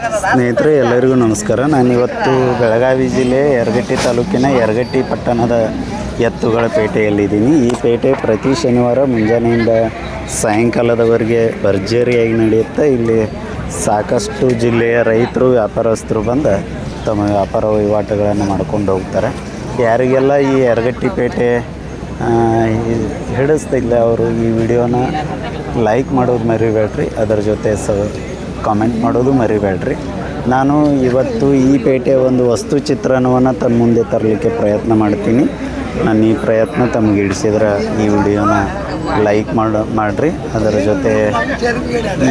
ಸ್ನೇಹಿತರೆ ಎಲ್ಲರಿಗೂ ನಮಸ್ಕಾರ. ನಾನಿವತ್ತು ಬೆಳಗಾವಿ ಜಿಲ್ಲೆ ಯರಗಟ್ಟಿ ತಾಲೂಕಿನ ಯರಗಟ್ಟಿ ಪಟ್ಟಣದ ಎತ್ತುಗಳ ಪೇಟೆಯಲ್ಲಿದ್ದೀನಿ. ಈ ಪೇಟೆ ಪ್ರತಿ ಶನಿವಾರ ಮುಂಜಾನೆಯಿಂದ ಸಾಯಂಕಾಲದವರೆಗೆ ಭರ್ಜರಿಯಾಗಿ ನಡೆಯುತ್ತೆ. ಇಲ್ಲಿ ಸಾಕಷ್ಟು ಜಿಲ್ಲೆಯ ರೈತರು ವ್ಯಾಪಾರಸ್ಥರು ಬಂದು ತಮ್ಮ ವ್ಯಾಪಾರ ವಹಿವಾಟುಗಳನ್ನು ಮಾಡ್ಕೊಂಡು ಹೋಗ್ತಾರೆ. ಯಾರಿಗೆಲ್ಲ ಈ ಯರಗಟ್ಟಿ ಪೇಟೆ ಹಿಡಿಸ್ತಿಲ್ಲ ಅವರು ಈ ವಿಡಿಯೋನ ಲೈಕ್ ಮಾಡೋದು ಮರಿಬೇಡ್ರಿ, ಅದರ ಜೊತೆ ಕಾಮೆಂಟ್ ಮಾಡೋದು ಮರಿಬೇಡ್ರಿ. ನಾನು ಇವತ್ತು ಈ ಪೇಟೆಯ ಒಂದು ವಸ್ತು ಚಿತ್ರಣವನ್ನು ತಮ್ಮ ಮುಂದೆ ತರಲಿಕ್ಕೆ ಪ್ರಯತ್ನ ಮಾಡ್ತೀನಿ. ನಾನು ಈ ಪ್ರಯತ್ನ ತಮಗೆ ಹಿಡಿಸಿದ್ರೆ ಈ ವಿಡಿಯೋನ ಲೈಕ್ ಮಾಡಿರಿ. ಅದರ ಜೊತೆ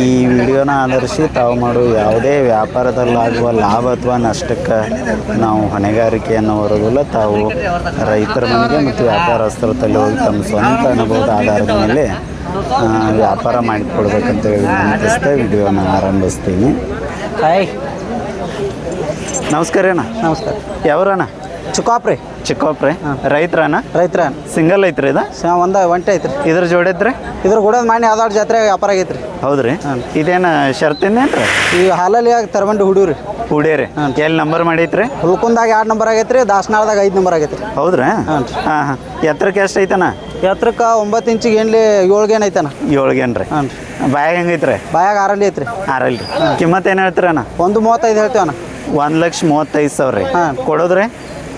ಈ ವಿಡಿಯೋನ ಆಧರಿಸಿ ತಾವು ಮಾಡೋ ಯಾವುದೇ ವ್ಯಾಪಾರದಲ್ಲಾಗುವ ಲಾಭ ಅಥವಾ ನಷ್ಟಕ್ಕೆ ನಾವು ಹೊಣೆಗಾರಿಕೆಯನ್ನು ಹೊರೋದಿಲ್ಲ. ತಾವು ರೈತರ ಮನೆಗೆ ಮತ್ತು ವ್ಯಾಪಾರಸ್ಥರ ತಲೆ ಹೋಗಿ ತಮ್ಮ ಸ್ವಂತ ಅನುಭವದ ಆಧಾರದ ಮೇಲೆ ವ್ಯಾಪಾರ ಮಾಡಿಕೊಡ್ಬೇಕಂತ ಹೇಳಿ ವಿನಂತಿಸ್ತಾ ವಿಡಿಯೋನ ಆರಂಭಿಸ್ತೀನಿ. ಹಾಯ್, ನಮಸ್ಕಾರ ಅಣ್ಣ. ನಮಸ್ಕಾರ. ಯಾವ್ರಣ್ಣ? ಚಿಕ್ಕಾಪ್ರಿ. ಚಿಕ್ಕಾಪ್ರಿ. ರೈತರಣ್ಣ? ರೈತರ. ಸಿಂಗಲ್ ಐತ್ರಿ ಇದು? ಒಂಟೆ ಐತ್ರಿ. ಇದ್ರ ಜೋಡೈತ್ರಿ? ಇದ್ರ ಕೂಡ ಮಾನ್ಯ ಯಾವ್ದಾದ್ರು ಜಾತ್ರೆ ವ್ಯಾಪಾರ ಆಗೈತ್ರಿ. ಹೌದ್ರಿ. ಇದೇನು ಶರ್ತಿಂದೇನ್ರಿ? ಈ ಹಾಲಲ್ಲಿ ತರಬಂಡಿ ಹುಡುಗ್ರಿ ಹುಡಿಯರಿ. ಎಲ್ಲಿ ನಂಬರ್ ಮಾಡೈತ್ರಿ? ಹುಲ್ಕುಂದಾಗ 2 ನಂಬರ್ ಆಗೈತ್ರಿ, ದಾಸನಾಳದಾಗ 5 ನಂಬರ್ ಆಗೈತ್ರಿ. ಹೌದ್ರಾ? ಹಾಂ ಹಾಂ. ಎತ್ತರಕ್ಕೆ ಎಷ್ಟು ಐತಣ್ಣ? ಎತ್ತರಕ್ಕೆ 9 ಇಂಚಿಗೆ ಏನ್ಲಿ 7 ಗೇನ್ ಐತಣ್ಣ. 7 ಗೇನ್ ರೀ. ಹಾಂ. ಬಾಯಾಗ ಹೆಂಗೈತ್ರಿ? ಬಾಯಾಗ 6 ಐತ್ರಿ. 6 ರೀ. ಕಿಮ್ಮತ್ತು ಏನು ಹೇಳ್ತೀರಣ್ಣ? 1.35 ಹೇಳ್ತೀವಣ್ಣ. 1,35,000 ರೀ. ಹಾಂ. ಕೊಡೋದ್ರಿ?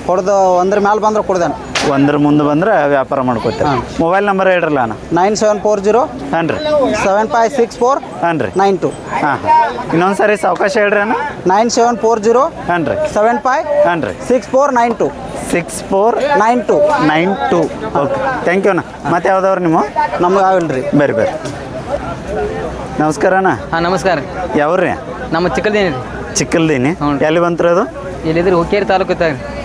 ಕೊಡ್ದು 1 ಮೇಲೆ ಬಂದ್ರೆ ಕೊಡ್ದೇನ. 1 ಮುಂದೆ ಬಂದ್ರೆ ವ್ಯಾಪಾರ ಮಾಡ್ಕೊತೀರಿ. ಮೊಬೈಲ್ ನಂಬರ್ ಹೇಳ್ರಲ್ಲ ಅಣ್ಣ. 9740 ಹಾಂ ರೀ 7564 ಹಾಂ ರೀ 92. ಹಾಂ ಹಾಂ. ಇನ್ನೊಂದು ಸಾರಿ ಸಾವಕಾಶ ಹೇಳ್ರಿ ಅಣ್ಣ. 9740 ಹಾಂ ರೀ 75 ಹಾಂ ರೀ 6492 6492 92. ಓಕೆ, ಥ್ಯಾಂಕ್ ಯು ಅಣ್ಣ. ಮತ್ತೆ ಯಾವ್ದವ್ರು ನಿಮ್ಮ? ನಮ್ಗೆ ಆಗಿಲ್ರಿ. ಬರ್ರಿ ಬರ್ರಿ. ನಮಸ್ಕಾರ ಅಣ್ಣ. ಹಾಂ, ನಮಸ್ಕಾರ. ಯಾವ್ರಿ? ನಮ್ಮ ಚಿಕ್ಕಲ್ದೇನಿ ರೀ. ಚಿಕ್ಕಲ್ದೀನಿ. ಎಲ್ಲಿ ಬಂತ್ರಿ ಅದು? ಎಲ್ಲಿದ್ರಿ? ಹುಕ್ಕೇರಿ ತಾಲೂಕು.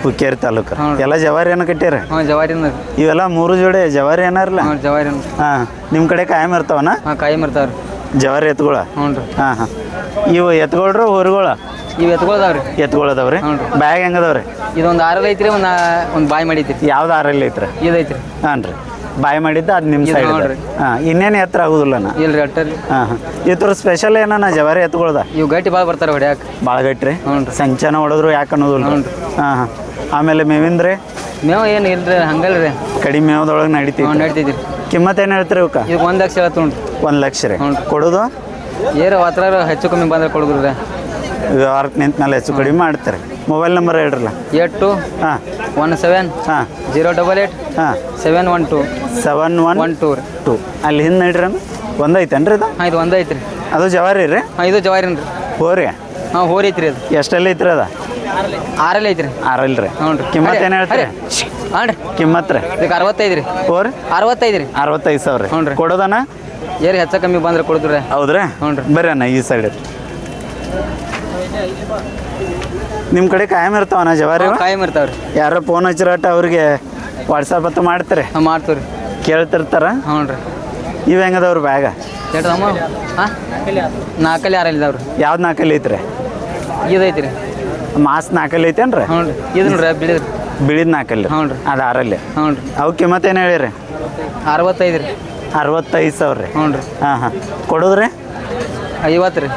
ಹುಕ್ಕೇರಿ ತಾಲೂಕು. ಎಲ್ಲ ಜವಾರಿ ಏನು ಕಟ್ಟಿರಿ? ಹಾಂ, ಜವಾರಿ. ಇವೆಲ್ಲ 3 ಜೋಡಿ ಜವಾರಿ ಏನಾರಲ್ಲ? ಹಾಂ, ಜವಾರಿ. ಹಾಂ. ನಿಮ್ಮ ಕಡೆ ಕಾಯಂ ಇರ್ತಾವನ? ಹಾಂ, ಕಾಯಂ ಇರ್ತಾವ್ರಿ. ಜವಾರಿ ಎತ್ತುಗಳ? ಹ್ಞೂ ರೀ. ಹಾಂ ಹಾಂ. ಇವು ಎತ್ಕೊಳ್ರಿ ಊರುಗಳ? ಇವು ಎತ್ಕೊಳ್ದಾವ್ರಿ. ಎತ್ಕೊಳದವ್ರಿ. ಬ್ಯಾಗ್ ಹೆಂಗದವ್ರಿ? ಇದೊಂದು 6 ಐತ್ರಿ, ಒಂದು ಬಾಯ್ ಮಾಡೈತಿ. ಯಾವ್ದು 6 ಐತ್ರಿ? ಇದೈತ್ರಿ. ಹಾಂ ರೀ. ಬಾಯ್ ಮಾಡಿದ್ದ ಅದು ನಿಮ್ಮ ಸೈಡ್ ನೋಡ್ರಿ. ಹಾಂ. ಇನ್ನೇನು ಎತ್ತರ ಆಗುದಿಲ್ಲಣ್ಣ? ಇಲ್ರಿ, ಅಟ್ಟರಿ. ಹಾಂ ಹಾಂ. ಇದ್ರ ಸ್ಪೆಷಲ್ ಏನಣ್ಣ ಜವಾರಿ ಎತ್ತುಗಳದ? ಇವು ಗಟ್ಟಿ ಭಾಳ ಬರ್ತಾರೆ ಹೊಡ್ಯಾಕ. ಭಾಳ ಗಟ್ಟಿ ರೀ. ಹ್ಞೂ ರೀ. ಸಂಚನ ಹೊಡೆದ್ರು ಯಾಕೆ ಅನ್ನೋದಿಲ್ಲ? ಹ್ಞೂ ರೀ. ಹಾಂ ಹಾಂ. ಆಮೇಲೆ ಮೇವಿಂದ್ರಿ? ಮೇವು ಏನು ಇಲ್ರಿ, ಹಂಗಲ್ರಿ. ಕಡಿಮೆ ಮೇವದೊಳಗೆ ನಡಿತೀವಿ. ಹ್ಞೂ, ನಡಿತೈತಿ. ಕಿಮ್ಮತ್ತು ಏನು ಹೇಳ್ತೀರಿ ಇವಕ್ಕೆ? ಈಗ 1 ಲಕ್ಷ ಹೇಳ್ತು ನೋಡ್ರಿ. 1 ಲಕ್ಷ ರೀ. ಹ್ಞೂ. ಕೊಡೋದು? ಹತ್ರ ಹೆಚ್ಚು ಕಮ್ಮಿ ಬಂದ್ರೆ ಕೊಡುಗ್ರಿ. ವ್ಯವಹಾರಕ್ಕೆ ನಿಂತ ಮೇಲೆ ಹೆಚ್ಚು ಕಡಿಮೆ ಮಾಡ್ತಾರೆ. Mobile number ಹೇಳ್ರಲ್ಲ. 82 ಹಾಂ 17 ಹಾಂ 088 ಹಾಂ 712 7112. ಅಲ್ಲಿ ಹಿಂದೆ ನಡ್ರಿ ಒಂದು ಐತೇನ್ರಿ ಇದು? ಹಾಂ, ಇದು 1 ಐತ್ರಿ. ಅದು ಜವಾರಿ ರೀ? ಹಾಂ, ಇದು ಜವಾರಿನ ರೀ. ಹೋರಿ? ಹಾಂ, ಹೋರಿ ಐತ್ರಿ. ಅದು ಎಷ್ಟೆಲ್ಲ ಐತ್ರಿ? ಅದ 6 ಐತ್ರಿ. 6 ರೀ. ಹ್ಞೂ ರೀ. ಕಿಮ್ಮತ್ತು ಏನು ಹೇಳ್ತೀರಿ? ಹಾಂ ರೀ. ಕಿಮ್ಮತ್ತು ರೀ? ಇದಕ್ಕೆ 65 ರೀ. ಹೋರಿ? 65 ರೀ. 65,000 ರೀ. ಹ್ಞೂ ರೀ. ಕೊಡೋದಣ್ಣ? ಹೆಚ್ಚು ಕಮ್ಮಿ ಬಂದ್ರೆ ಕೊಡುದ್ರಿ. ಹೌದ್ರಿ? ಹ್ಞೂ ರೀ. ಬರ್ರಿ ಅಣ್ಣ ಈ ಸೈಡ್. ನಿಮ್ಮ ಕಡೆ ಕಾಯಂ ಇರ್ತಾವಣ್ಣ ಜವಾರಿ? ಕಾಯಂ ಇರ್ತಾವ್ರಿ. ಯಾರೋ ಫೋನ್ ಹಚ್ಚಿರಟ ಅವ್ರಿಗೆ ವಾಟ್ಸಪ್ ಅಂತ ಮಾಡ್ತಾರೆ? ಹಾಂ, ಮಾಡ್ತೀವಿ ರೀ. ಕೇಳ್ತಿರ್ತಾರ? ಹ್ಞೂ ರೀ. ಇವು ಹೆಂಗದವ್ರಿ ಬ್ಯಾಗ? ಹೇಳ್ರಮ್ಮ. ಹಾಂ, 4 6 ಇದಾವ್ರಿ. ಯಾವ್ದು 4 ಐತ್ರಿ? ಇದೈತಿ ರೀ. ಮಾಸ್ 4 ಐತೇನ್ರಿ? ಹ್ಞೂ ರೀ. ಇದು ನೋಡ್ರಿ ಬಿಳಿದ್ರಿ. ಬಿಳಿದ 4? ಹ್ಞೂ ರೀ. ಅದು 6? ಹ್ಞೂ ರೀ. ಅವು ಕಿಮ್ಮತ್ತು ಏನು ಹೇಳಿರಿ? 65 ರೀ. 65,000 ರೀ. ಹ್ಞೂ ರೀ. ಹಾಂ ಹಾಂ. ಕೊಡೋದ್ರಿ? 50 ರೀ.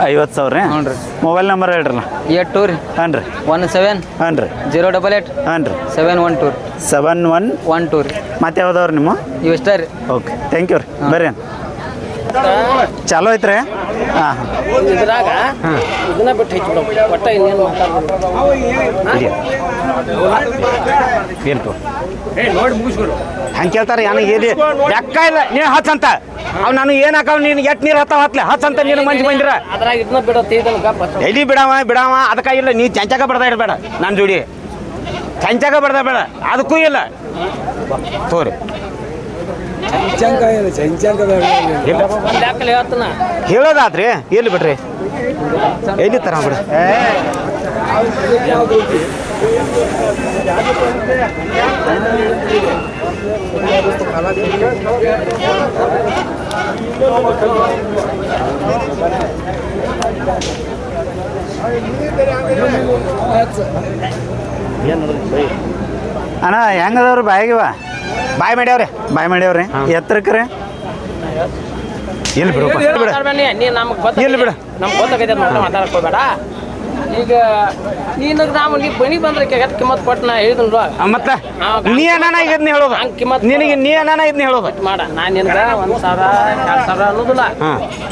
50,000 ರೀ. ಹ್ಞೂ ರೀ. Mobile number ಹೇಳ್ರಲ್ಲ. 82 ರೀ. ಹಾಂ ರೀ 17 ಹಾಂ ರೀ 088 ಹಾಂ ರೀ 712 7112 ರೀ. ಮತ್ತೆ ಯಾವ್ದವ್ರಿ ನಿಮ್ಮ? ಇವು ಇಷ್ಟ ರೀ. ಓಕೆ, ಥ್ಯಾಂಕ್ ಯು ರೀ. ಬರ್ರಿ. ಚಾಲೋ ಐತ್ರಿ? ಹಾಂ ಇದ್ರಾಗ ಇದನ್ನ ಬಿಟ್ಟು ಹೆಚ್ಚು ಒಟ್ಟ ಇನ್ನೇನು ಏನು ನೋಡಿ ಮುಗಿಸ್ಕೊಡು. ಹಂಗೆ ಕೇಳ್ತಾರೆ ನನಗೆ ಏನು ಲೆಕ್ಕ ಇಲ್ಲ. ನೀನು ಹಚ್ಚಂತ ಅವು ನಾನು ಏನು ಹಾಕವ್ ನೀನು ಎಟ್ಟು ನೀರು ಹತ್ತಾವ ಹತ್ಲೆ ಹಚ್ಚಂತ ನೀನು ಮಂಜು ಬಂದಿರ ಅದ್ರಾಗ ಇದನ್ನ ಬಿಡೋ ಎಲ್ಲಿ ಬಿಡವ ಅದಕ್ಕೆ ಇಲ್ಲ. ನೀ ಚಂಚಾಗ ಬಡ್ದ ಇರಬೇಡ ನನ್ನ ಜೋಡಿ. ಚಂಚಾಗ ಬಡ್ದ ಬೇಡ, ಅದಕ್ಕೂ ಇಲ್ಲ ತೋರಿ. ಹೇಳೋದಾದ್ರಿ ಎಲ್ಲಿ ಬಿಡ್ರಿ, ಎಲ್ಲಿ ತರ ಬಿಡ್ರಿ. ಅಣ್ಣ ಹೆಂಗದವ್ರಿ ಬಾಯಿಗಿವ? ಬಾಯ್ ಮಾಡ್ಯಾವ್ರಿ ಎತ್ತರಕ್ಕೆ ರೀ? ಎಲ್ಲಿ ಬಿಡಪ್ಪ ನೀನು ನಮ್ಗೆ ಎಲ್ಲಿ ಬಿಡ ನಮ್ಗೆ ಗೊತ್ತಾಗೈತೆ ಮಾತಾಡಕ್ ಹೋಗ್ಬೇಡ ಈಗ ನೀನು ನಾವು ನೀವು ಬನಿ ಬಂದ್ರೆ ಕೆಟ್ಟ ಕಿಮ್ಮತ್ ಕೊಟ್ಟು ನಾ ಹೇಳಿದ್ರು ಮತ್ತೆ ನೀ ಏನಾನ ಇದನ್ನ ಹೇಳೋದು ಕಿಮ್ಮತ್ ನಿನಗೆ ನೀ ಏನಾನ ಇದನ್ನ ಹೇಳೋದು ಮಾಡ ನಾನು ನಿನ್ಗೆ 1,000 2,000 ಅನ್ನೋದಿಲ್ಲ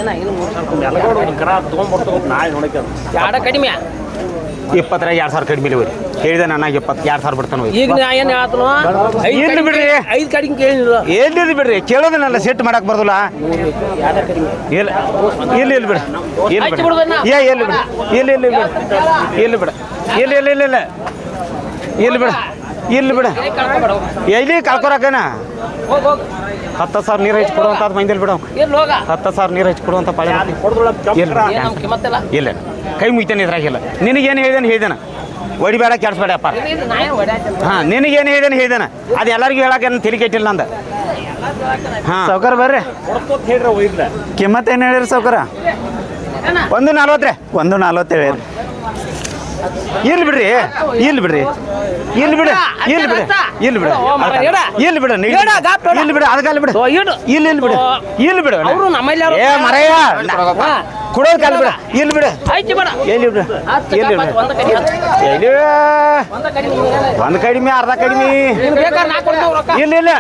ಏನ ಇನ್ನು 3,000 ಎಲ್ಲ ಕರ ತೊಗೊಂಡ್ಬರ್ತು ನಾಳೆ ನೋಡಕ್ಕೆ ಯಾಡ ಕಡಿಮೆ 20 2,000 ಕಡಿಮೆ ಹೋಗಿ ಹೇಳಿದೆ ನನಗೆ 2,000 ಬಿಡ್ತಾನೆ ಈಗ ನಾ ಏನು ಹೇಳ್ತಾನೋ ಎಲ್ಲಿ ಬಿಡ್ರಿ 5 ಕಡಿಮೆ ಕೇಳಿಲ್ಲ ಎಲ್ಲಿ ಬಿಡ್ರಿ ಕೇಳೋದನ್ನೆಲ್ಲ ಸೆಟ್ ಮಾಡಕ್ ಬರ್ದಲ್ಲ ಯಾಡ ಕಡಿಮೆ ಇಲ್ಲ ಇಲ್ಲಿ ಇಲ್ಲಿ ಬಿಡ ಇಲ್ಲಿ ಬಿಡ ಎಲ್ಲಿ ಬಿಡ ಇಲ್ಲಿ ಇಲ್ಲಿ ಬಿಡ ಇಲ್ಲಿ ಬಿಡ ಇಲ್ಲಿ ಇಲ್ಲಿ ಇಲ್ಲ ಇಲ್ಲ ಇಲ್ಲಿ ಬಿಡ ಇಲ್ಲಿ ಬಿಡ ಎಲ್ಲಿ ಕಳ್ಕೊರಕನ ಹೋಗ್ ಹೋಗ್ 10,000 ನೀರು ಹಚ್ಚಿ ಕೊಡುವಂತ ಮೈಂದಲ್ಲಿ ಬಿಡ ಎಲ್ಲಿ ಹೋಗ 10,000 ನೀರು ಹಚ್ಚಿ ಕೊಡುವಂತ ಪಾಳೆ ಏನು ನಮ್ಮ ಕಿಮ್ಮತ್ತಿಲ್ಲ ಇಲ್ಲ ಕೈ ಮುಗಿತಾನೆ ಇದ್ರಾಗಿಲ್ಲ ನಿನಗೇನು ಹೇಳಿದೇನೆ ಹೊಡಿಬೇಡ ಕೆಡ್ಸ್ಬೇಡಪ್ಪ ನಾ ಏನು ಹೊಡ್ಯಾಕ ಹಾಂ ನಿನಗೇನು ಹೇಳಿದೇನೆ ಅದು ಎಲ್ಲರಿಗೂ ಹೇಳಕ್ಕೆ ತಿಳಿ ಕೆಟ್ಟಿಲ್ಲ ನಂದು ಹಾಂ ಸೌಕರ್ ಬರ್ರಿ ಕಿಮ್ಮತ್ ಏನು ಹೇಳಿರಿ ಸೌಕರ 1,40 1,40 ಹೇಳಿರಿ ಇಲ್ಲಿ ಬಿಡ್ರಿ ಇಲ್ಲಿ ಬಿಡ್ರಿ ಇಲ್ಲಿ ಬಿಡ ಇಲ್ಲಿ ಬಿಡ ಇಲ್ಲಿ ಬಿಡ ಇಲ್ಲಿ ಬಿಡ ಇಲ್ಲಿ ಬಿಡ ಅದಕ್ಕೆ ಬಿಡ ಇಲ್ಲಿ ಇಲ್ಲಿ ಬಿಡ ಇಲ್ಲಿ ಬಿಡ ಅವರು ನಮ್ಮಲ್ಲಿ ಯಾರು ಏ ಮರಯ್ಯ ಕೊಡೋದು ಕಾಲ ಬಿಡ ಇಲ್ಲಿ ಬಿಡ ಆಯ್ತು ಬೇಡ ಎಲ್ಲಿ ಬಿಡ ಎಲ್ಲಿ ಬಿಡ ಒಂದು ಕಡಿ ಎಲ್ಲಿ ಒಂದು ಕಡಿ ಒಂದು ಕಡಿಮೆ ಅರ್ಧ ಕಡಿಮೆ ನೀನು ಬೇಕಾದ್ರೆ ನಾ ಕೊಡ್ತೇವೆ ರೊಕ್ಕ ಇಲ್ಲ ಇಲ್ಲ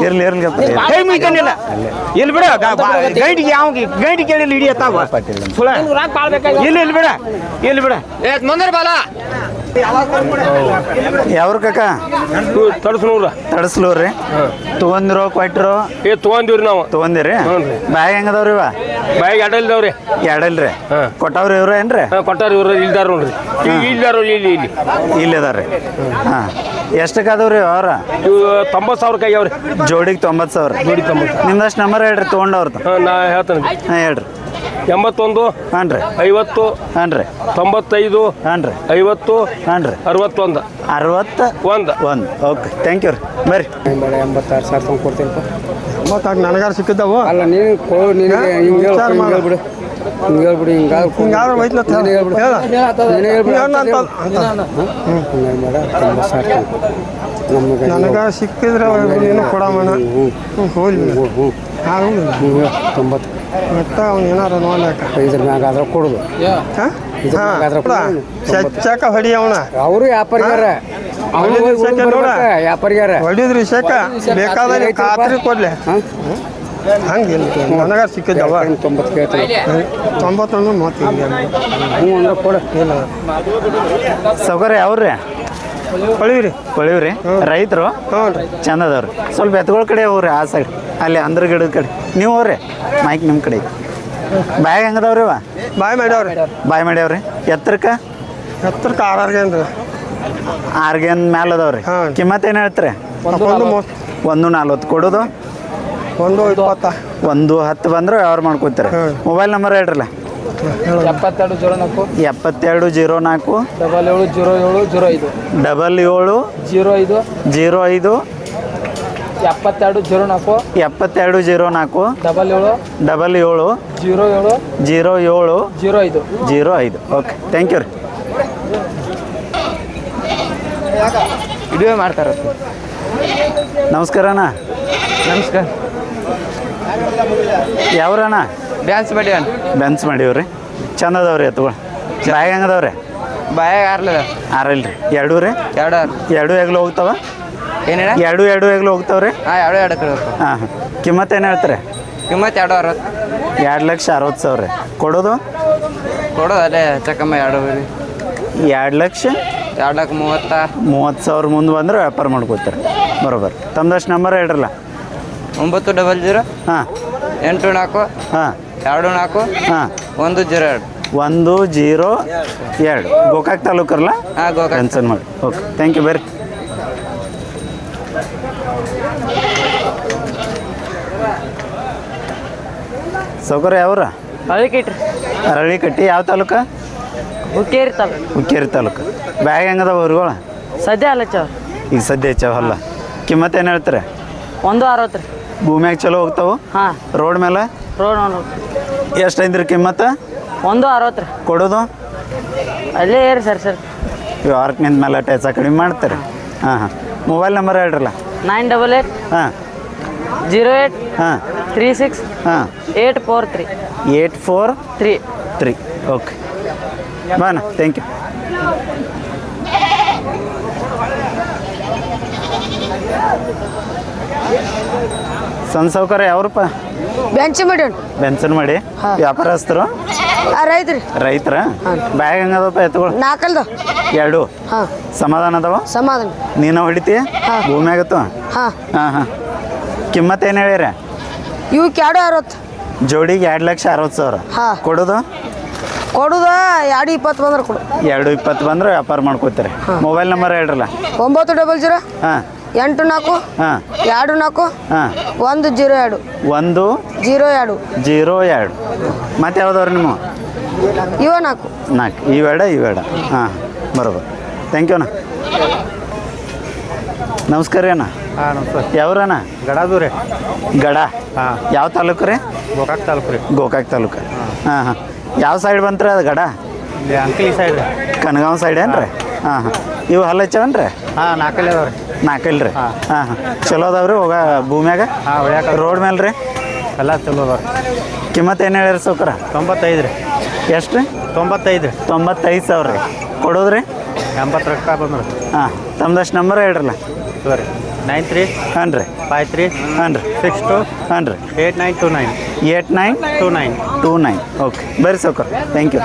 ಇರ್ಲಿ ಇರ್ಲಿ ಕೈ ಮುಗಿತಾನಿಲ್ಲ ಇಲ್ಲಿ ಬಿಡ ಗೈಡಿಗೆ ಯಾವ ಗೈಡಿ ಕೇಳಿಲ್ಲ ಹಿಡಿಯತ್ತಾವ ಸುಳ ನೀನು ರೊಕ್ಕ ಭಾಳ ಬೇಕಾಗಿ ಇಲ್ಲಿ ಇಲ್ಲಿ ಬಿಡ ಇಲ್ಲಿ ಬಿಡ ಮುಂದೆ ಬಾಲ ಯಾವ್ರ ಕಾಕ ತಡಸ್ಲೂರ್ರಿ ತೊಗೊಂದಿರೋ ಕೊಟ್ಟಿರೋ ತೊಗೊಂಡಿವ್ರಿ ನಾವು ತೊಗೊಂದಿರಿ ಬ್ಯಾಗ್ ಹೆಂಗದವ್ರಿ ಇವ ಬಾಯಿಗೆ ಎರಡಲ್ದವ್ರಿ ಎರಡಲ್ರಿ ಕೊಟ್ಟವ್ರಿ ಇವ್ರು ಏನ್ರಿ ಕೊಟ್ಟಾರ ಇವ್ರು ಇಲ್ದಾರ ನೋಡ್ರಿ ಇಲ್ದಾರ ಇಲ್ಲಿ ಇಲ್ಲಿ ಇಲ್ಲಿ ಅದಾರ್ರಿ ಹಾಂ ಎಷ್ಟಕ್ಕೆ ಅದಾವ್ರಿ ಅವ್ರ ಇವು 90,000 ಕೈ ಅವ್ರಿ ಜೋಡಿಗೆ 90,000 ಜೋಡಿ 90 ನಿಮ್ದಷ್ಟು ನಂಬರ್ ಹೇಳ್ರಿ ತೊಗೊಂಡವ್ರದ್ದು ನಾ ಹೇಳ್ತೇನೆ ಹಾಂ ಹೇಳ್ರಿ 81 ಹಾಂ ರೀ 50 ಹಾಂ ರೀ 95 ಹಾಂ ರೀ 50 ಹಾಂ ರೀ 61 61 ಓಕೆ ಥ್ಯಾಂಕ್ ಯು ರೀ ಬರ್ರಿ 86,000 ತಂದು ಕೊಡ್ತೀನಪ್ಪ ಮತ್ತು ನನಗಾರ ಸಿಕ್ಕಿದ್ದಾವು ಅಲ್ಲ ನೀನು ನಿನಗೆ ಹಿಂಗೆ ಹೇಳ್ಬಿಡು ಹಿಂಗೆ ಹೇಳ್ಬಿಡು ಹಿಂಗಾದ್ರೆ ಹೋಯ್ತಲ್ಲ ನನಗ ಸಿಕ್ಕಿದ್ರೆ ನೀನು ಕೊಡಮಣ ಹೋಗ್ಲಿ ತೊಂಬತ್ತು ಮತ್ತೆ ಅವ್ನು ಏನಾರ ನೋಡ್ಲಾಕ ಇದ್ರ ಮ್ಯಾಗ ಆದ್ರೆ ಕೊಡುದು ಚಚ್ಚಕ ಹೊಡಿ ಅವನ ಅವರು ವ್ಯಾಪಾರಿಗಾರ ವ್ಯಾಪಾರಿಗಾರ ಹೊಡಿದ್ರಿ ಶೇಕ ಬೇಕಾದ್ರೆ ಖಾತ್ರಿ ಕೊಡ್ಲಿ ಹಂಗಿಲ್ಲ ನನಗ ಸಿಕ್ಕಿದ್ದವ 90 ಕೇಳ್ತೀನಿ 91 ಮತ್ತೆ ಹ್ಞೂ ಅಂದ್ರೆ ಕೊಡ ಇಲ್ಲ ಸೌಕರ್ಯ ಯಾವ್ರಿ ಹೊಳಿವ್ರಿ ಹೊಳಿವ್ರಿ ರೈತರು ಹ್ಞೂ ರೀ ಚಂದ ಅದಾವ್ರಿ ಸ್ವಲ್ಪ ಎತ್ಗಳ ಕಡೆ ಹೋಗ್ರಿ ಆ ಸೈಡ್ ಅಲ್ಲಿ ಅಂದ್ರ ಗಿಡದ ಕಡೆ ನೀವು ಹೋಗ್ರಿ ಮೈಕ್ ನಿಮ್ಮ ಕಡೆ ಬ್ಯಾಗ್ ಹೆಂಗದವ್ರಿ ಇವ ಬಾಯ್ ಮಾಡ್ಯಾವ್ರಿ ಬಾಯ್ ಮಾಡ್ಯಾವ್ರಿ ಎತ್ತರಕ್ಕೆ ಎತ್ತರಕ್ಕೆ ಆರಾರ್ಗೇನ್ರಿ 6 ಗೇನ್ ಮ್ಯಾಲ ಅದಾವ್ರಿ ಹಾಂ. ಕಿಮ್ಮತ್ ಏನು ಹೇಳ್ತೀರಿ 1,40 ಕೊಡೋದು 120 110 ಬಂದ್ರೆ ವ್ಯವಹಾರ ಮಾಡ್ಕೋತೀರಿ ಹಾಂ. ಮೊಬೈಲ್ ನಂಬರ್ ಹೇಳ್ರಲ್ಲ 7204 7204 770705 77 05 05 7204 7204 77 07 05 ಓಕೆ ಥ್ಯಾಂಕ್ ಯು ರೀ ವಿಡಿಯೋ ಮಾಡ್ತಾರೆ ನಮಸ್ಕಾರ ಅಣ್ಣ ನಮಸ್ಕಾರ ಯಾವ್ರಣ್ಣ ಡ್ಯಾನ್ಸ್ ಮಾಡಿ ಬೆನ್ಸ್ ಮಾಡೀವ್ರಿ ಚಂದ ಅದಾವ್ರಿ ಎತ್ತುಗಳು ಬ್ಯಾಗ್ ಹೆಂಗದವ್ರಿ ಬಾಯಾಗ ಆರ್ಲದ ಆರಲ್ರಿ ಎರಡೂ ರೀ ಎರಡು ಹೆಗ್ಲು ಹೋಗ್ತಾವ ಏನೇಳ ಎರಡು ಹೆಗ್ಲು ಹೋಗ್ತಾವ್ರಿ ಹಾಂ ಎರಡು ಕಡೆ ಹಾಂ ಹಾಂ ಕಿಮ್ಮತ್ ಏನು ಹೇಳ್ತಾರೆ ಕಿಮ್ಮತ್ತು 2,60,000 ರೀ ಕೊಡೋದು ಕೊಡೋದು ಅಲ್ಲೇ ಚಕ್ಕಮ್ಮ 2,30,000 ಮುಂದೆ ಬಂದ್ರೆ ವ್ಯಾಪಾರ ಮಾಡ್ಕೋತಾರೆ ಬರೋಬರ್ ತಮ್ದಷ್ಟು ನಂಬರ್ ಹೇಳ್ರಲ್ಲ 900 ಹಾಂ 84 ಹಾಂ 24 ಹಾಂ 102 102 ಗೋಕಾಕ್ ತಾಲೂಕರಲ್ಲ ಹಾಂ ಗೋಕಾಕ್ ಕ್ಯಾನ್ಸಲ್ ಮಾಡಿ ಓಕೆ ಥ್ಯಾಂಕ್ ಯು ಬರ್ರಿ ಸೌಕರ್ಯ ಯಾವ್ರ ಅರಳಿಕಟ್ಟಿ ಯಾವ ತಾಲೂಕ ಹುಕ್ಕೇರಿ ತಾಲೂಕು ಬ್ಯಾಗ್ ಹೆಂಗದ ಊರುಗಳು ಸದ್ಯ ಅಲ್ಲ ಚ ಈಗ ಸದ್ಯ ಹೆಚ್ಚವ ಅಲ್ಲ ಕಿಮ್ಮತ್ ಏನು ಹೇಳ್ತಾರೆ 160 ರೀ ಭೂಮ್ಯಾಗ ಚಲೋ ಹೋಗ್ತಾವು ಹಾಂ ರೋಡ್ ಮೇಲೆ ರೋಡ್ ಎಷ್ಟು ಐತ್ರಿ ಕಿಮ್ಮತ್ತ 160 ರೀ ಕೊಡೋದು ಅಲ್ಲೇ ಏರಿ ಸರ್ ವ್ಯವಹಾರಕ್ಕೆ ನಿಂತ ಮೇಲೆ ಟೆಚ ಕಡಿಮೆ ಮಾಡ್ತಾರೆ ಹಾಂ ಹಾಂ ಮೊಬೈಲ್ ನಂಬರ್ ಹೇಳ್ರಲ್ಲ 988 ಹಾಂ 08 ಹಾಂ 36 ಹಾಂ 843 843 ಓಕೆ ಬಾನ ಥ್ಯಾಂಕ್ ಯು. ಸಣ್ಣ ಸಾವ್ಕಾರ ಯಾವ್ರಪ್ಪ? ಬೆಂಚ್ ಮಾಡಿ ಬೆನ್ಸನ್ ಮಾಡಿ ವ್ಯಾಪಾರಸ್ಥರು ರೈತ್ರಿ ರೈತರ ಬ್ಯಾಗ್ ಹೆಂಗದಪ್ಪ ಎತ್ತುಗಳು? ನಾಲ್ಕಲ್ದು ಎರಡು ಹಾಂ ಸಮಾಧಾನ ಅದಾವ? ಸಮಾಧಾನ ನೀನು ಹೊಡಿತೀಯ ಭೂಮಿ ಆಗತ್ತು? ಹಾಂ ಹಾಂ ಹಾಂ ಕಿಮ್ಮತ್ತು ಏನು ಹೇಳಿರ? ಇವಕ್ಕೆ 260 ಜೋಡಿಗೆ 2,60,000 ಹಾಂ. ಕೊಡೋದು ಕೊಡುದ 220 ಬಂದ್ರೆ ಕೊಡು. 220 ಬಂದ್ರೆ ವ್ಯಾಪಾರ ಮಾಡ್ಕೋತೀರಿ. Mobile number ಹೇಳ್ರಲ್ಲ. 900 ಹಾಂ 84 ಹಾಂ 24 ಹಾಂ 102 102 02 ಮತ್ತೆ ಯಾವ್ದವ್ರಿ ನಿಮ್ಮ? ಇವ 4 ಇವೇಡ ಹಾಂ ಬರೋಬರ್. ಥ್ಯಾಂಕ್ ಯು ಅಣ್ಣ. ನಮಸ್ಕಾರ ರೀ ಅಣ್ಣ. ಹಾಂ ನಮಸ್ಕಾರ. ಯಾವ್ರಣ್ಣ? ಗಡಾದು ರೀ. ಗಡ ಹಾಂ ಯಾವ ತಾಲೂಕು ರೀ? ಗೋಕಾಕ್ ತಾಲೂಕು ರೀ. ಗೋಕಾಕ್ ತಾಲೂಕು. ಹಾಂ ಹಾಂ ಯಾವ ಸೈಡ್ ಬಂತ್ರಿ ಅದು ಗಡ? ಇಲ್ಲಿ ಅಂಕಲಿ ಸೈಡ್ ರೀ. ಕನಗಾಂವ್ ಸೈಡ್ ಏನ್ರಿ? ಹಾಂ ಹಾಂ ಇವು ಹಲ್ಲ ಹಚ್ಚವನ್ರಿ? ಹಾಂ ನಾಲ್ಕಲ್ಲಿ ಅದಾವ ರೀ. ನಾಲ್ಕಲ್ಲ ರೀ? ಹಾಂ ಹಾಂ ಚಲೋ ಅದಾವ್ರಿ ಹೋಗ ಭೂಮ್ಯಾಗ? ಹಾಂ ಹೊಳ್ಯಾಕ ರೋಡ್ ಮೇಲೆ ರೀ? ಎಲ್ಲ ಚಲೋ ಅದಾವ ರೀ. ಕಿಮ್ಮತ್ತು ಏನು ಹೇಳಿರಿ ಸೌಕರ? 95 ರೀ. ಎಷ್ಟು ರೀ? 95 ರೀ. 95,000 ರೀ. ಕೊಡೋದ್ರಿ? 80 ರೂಪಾಯಿ ಬಂದ್ರೆ. ಹಾಂ ತಮ್ದಷ್ಟು ನಂಬರ್ ಹೇಳ್ರಲ್ಲ. ಸರಿ 93 ಹಾಂ ರೀ 53 ಹಾಂ ರೀ 62 ಹಾಂ ರೀ 8929 8929 ಓಕೆ ಬರ್ರಿ ಸೌಕರ್. Thank you.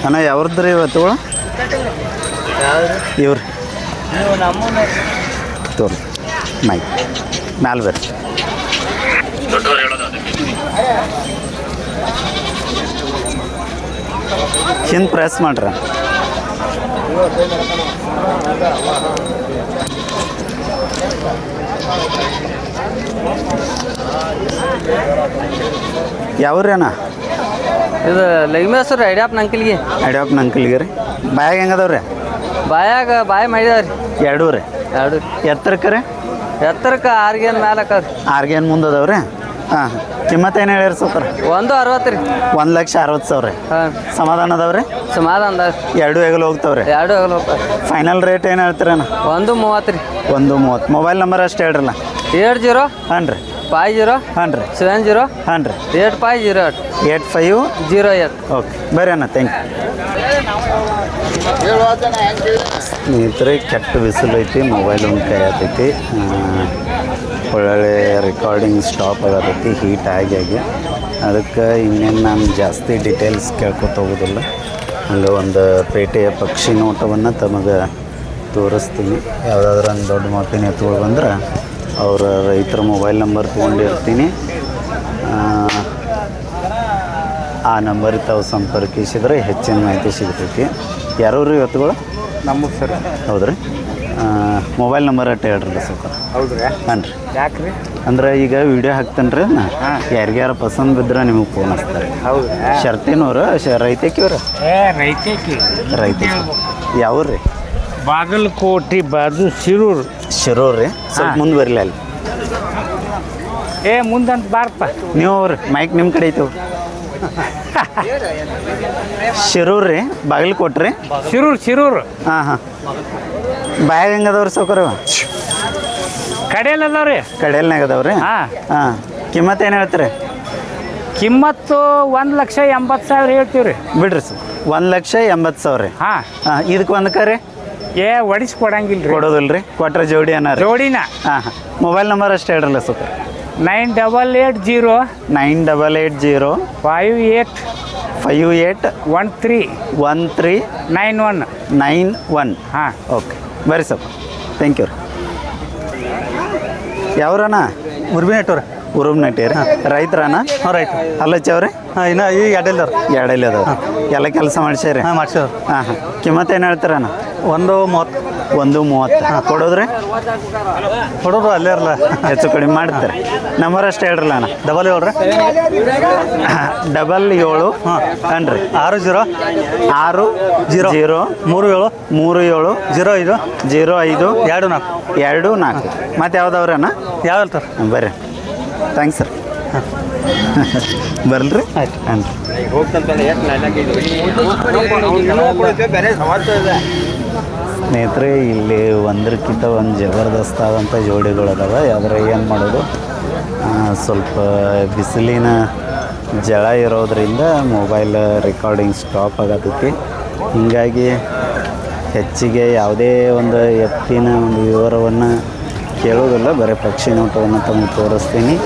ಅಣ್ಣ ಯಾವ್ರದ್ದು ರೀ ಇವತ್ತು? ಇವ್ರಿ ತೋರಿ ಮೈಕ್ ಮ್ಯಾಲೆ ಬರ್ರಿ. ಹಿಂದೆ ಪ್ರೆಸ್ ಮಾಡ್ರಿ. ಯಾವ್ರಿ ಅಣ್ಣ? ಇದು ಲೈಮೇಶ್ವರ ಐಡ್ಯಾಪ್ ನಂಕಲ್ಗಿ ಅಡ್ಯಾಪ್ ನಂಕಲ್ಗೆ ರೀ. ಬ್ಯಾಗ್ ಹೆಂಗದವ್ರಿ? ಬಾಯಿ ಮಾಡಿದಾವ್ರಿ ಎರಡೂ ರೀ. ಎರಡು ಎತ್ತರಕ್ಕೆ ರೀ? ಎತ್ತರಕ್ಕೆ 6 ಗೇನ್ ಮೇಲೆ ಹಾಕವ್ರಿ. ಆರ್ಗೇನು ಮುಂದೆ ಅದಾವ್ರಿ? ಹಾಂ ಕಿಮ್ಮತ್ತು ಏನು ಹೇಳಿರಿ ಸೂಪರ್? 160 ರೀ. 1,60,000 ರೀ. ಹಾಂ ಸಮಾಧಾನ ಅದಾವ್ರಿ? ಸಮಾಧಾನ ಎರಡು ಹೆಗಲು ಹೋಗ್ತಾವ್ರಿ. 2 ಹೋಗಲ್ಲ ಫೈನಲ್ ರೇಟ್ ಏನು ಹೇಳ್ತೀರಣ್ಣ? 130 ರೀ. 130. ಮೊಬೈಲ್ ನಂಬರ್ ಅಷ್ಟು ಹೇಳ್ರಲ್ಲ. 70 ಹಾಂ ರೀ 50 ಹಾಂ ರೀ 70 ಹಾಂ ರೀ 8508 8508 ಓಕೆ ಬರ್ರಿ ಅಣ್ಣ. Thank you. ಸ್ನೇಹಿತರೆ ಕೆಟ್ಟ ಬಿಸಿಲು ಐತಿ, ಮೊಬೈಲ್ ಒಂದು ಕೈ ಆತೈತಿ, ಒಳ್ಳೊಳ್ಳೆ ರೆಕಾರ್ಡಿಂಗ್ ಸ್ಟಾಪ್ ಆಗತೈತಿ ಹೀಟ್ ಆಗಿ ಅದಕ್ಕೆ ಇನ್ನೇನು ನಾನು ಜಾಸ್ತಿ ಡೀಟೇಲ್ಸ್ ಕೇಳ್ಕೊತ ಹೋಗೋದಿಲ್ಲ. ಅಲ್ಲಿ ಒಂದು ಪೇಟೆಯ ಪಕ್ಷಿ ನೋಟವನ್ನು ತಮಗೆ ತೋರಿಸ್ತೀನಿ. ಯಾವುದಾದ್ರೂ ಒಂದು ದೊಡ್ಡ ಮಾತಿನ ಎತ್ತುಗಳು ಬಂದ್ರೆ ಅವರ ರೈತರ ಮೊಬೈಲ್ ನಂಬರ್ ತೊಗೊಂಡಿರ್ತೀನಿ. ಆ ನಂಬರಿಗೆ ತಾವು ಸಂಪರ್ಕಿಸಿದ್ರೆ ಹೆಚ್ಚಿನ ಮಾಹಿತಿ ಸಿಗ್ತೈತಿ. ಯಾರು ರೀ ಎತ್ತುಗಳು? ನಮ್ಮ ಸರ್. ಹೌದ್ರಿ. ಮೊಬೈಲ್ ನಂಬರ್ ಅಟ್ಟು ಹೇಳ್ರಲ್ಲ ಸ್ವಲ್ಪ. ಹೌದ್ರಿ. ಹಾಂ ರೀ. ಯಾಕೆ ರೀ? ಅಂದ್ರೆ ಈಗ ವಿಡಿಯೋ ಹಾಕ್ತೇನೆ ರೀ ನಾ, ಯಾರಿಗ್ಯಾರ ಪಸಂದ್ ಬಿದ್ರೆ ನಿಮಗೆ ಫೋನ್ ಹಚ್ತಾರೆ. ಹೌದು ಶರ್ತಿನವ್ರು ರೈತಕಿವ್ರ? ರೈತಕ್ಕೆ ರೈತಕಿ ಯಾವ ರೀ? ಬಾಗಲಕೋಟೆ ಬಾಜು ಶಿರೂರು. ಶಿರೂರು ರೀ. ಸ್ವಲ್ಪ ಮುಂದೆ ಬರಲಿ ಅಲ್ಲಿ. ಮುಂದಂತ ಬಾರಪ್ಪ ನೀವು ಅವ್ರಿ ಮೈಕ್ ನಿಮ್ಮ ಕಡೆ ಐತೇವ್. ಶಿರೂರು ರೀ ಬಾಗಲಕೋಟೆ ರೀ. ಶಿರೂರು ಹಾಂ ಹಾಂ ಬ್ಯಾಗ್ ಹೆಂಗೆ ಅದಾವ್ರಿ ಸೌಕರ್ಯ? ಕಡೆಯಲ್ಲಿ ಅದಾವ್ರಿ. ಕಡೆಯಲ್ನಾಗ ಅದಾವ್ರಿ. ಹಾಂ ಹಾಂ ಕಿಮ್ಮತ್ತು ಏನು ಹೇಳ್ತೀರಿ? ಕಿಮ್ಮತ್ತು 1,80,000 ಹೇಳ್ತೀವಿ ರೀ. ಬಿಡ್ರಿ ಸರ್ 1,80,000 ರೀ. ಹಾಂ ಹಾಂ ಇದಕ್ಕೆ ಒಂದು ಕರೆ ಒಡಿಸಿ ಕೊಡಂಗಿಲ್ಲ ರೀ. ಕೊಡೋದಿಲ್ಲ ರೀ. ಕೊಟ್ರೆ ಜೋಡಿ ಅನ್ನ ರೀ. ಜೋಡಿನ. ಹಾಂ ಹಾಂ ಮೊಬೈಲ್ ನಂಬರ್ ಅಷ್ಟು ಹೇಳ್ರಲ್ಲ ಸೂಪರ್. 9880 9880 58 13 91 ಹಾಂ ಓಕೆ ಬರ್ರಿ ಸರ್. ಥ್ಯಾಂಕ್ ಯು ರೀ. ಯಾವ್ರಣ್ಣ? ಉರುಮ್ನಟ್ಟಿ ರೀ. ರೈತರಣ್ಣ? ರೈತ ಅಲ್ಲಚ್ಚವ್ರಿ? ಹಾಂ ಇನ್ನು ಈ ಎರಡೆಲ್ಲ ಎರಡಲ್ಲಿ ಅದಾವ. ಎಲ್ಲ ಕೆಲಸ ಮಾಡ್ಸ್ಯಾರಿ? ಹಾಂ ಮಾಡ್ಸೋದು. ಹಾಂ ಹಾಂ ಕಿಮ್ಮತ್ತು ಏನು ಹೇಳ್ತೀರಣ್ಣ? 130. 130 ಕೊಡೋದ್ರಿ? ಕೊಡೋದು ಅಲ್ಲೇ ಇರಲ್ಲ, ಹೆಚ್ಚು ಕಡಿಮೆ ಮಾಡ್ತಾರೆ. ನಂಬರ್ ಅಷ್ಟು ಹೇಳ್ರಲ್ಲ ಅಣ್ಣ. 77 ರೀ. 77 ಹಾಂ ರೀ 60 6 0 37 37 05 05 24 ಮತ್ತೆ ಯಾವ್ದವ್ರಿ ಅಣ್ಣ? ಯಾವ ಹೇಳ್ತಾರೆ? ಬರ್ರಿ. Thanks sir. ಬರ್ಲ್ರಿ. ಆಯ್ತು. ಹಾಂ ರೀ. ಸ್ನೇಹಿತರೆ ಇಲ್ಲಿ ಒಂದಕ್ಕಿಂತ ಒಂದು ಜಬರ್ದಸ್ತ್ ಆದಂಥ ಜೋಡಿಗಳು ಅದಾವೆ. ಆದರೆ ಏನು ಮಾಡೋದು, ಸ್ವಲ್ಪ ಬಿಸಿಲಿನ ಜಳ ಇರೋದ್ರಿಂದ ಮೊಬೈಲ್ ರೆಕಾರ್ಡಿಂಗ್ ಸ್ಟಾಪ್ ಆಗತೈತಿ. ಹೀಗಾಗಿ ಹೆಚ್ಚಿಗೆ ಯಾವುದೇ ಒಂದು ಎತ್ತಿನ ಒಂದು ವಿವರವನ್ನು ಕೇಳೋದಿಲ್ಲ, ಬರೀ ಪಕ್ಷಿ ನೋಟವನ್ನು ತಮಗೆ ತೋರಿಸ್ತೀನಿ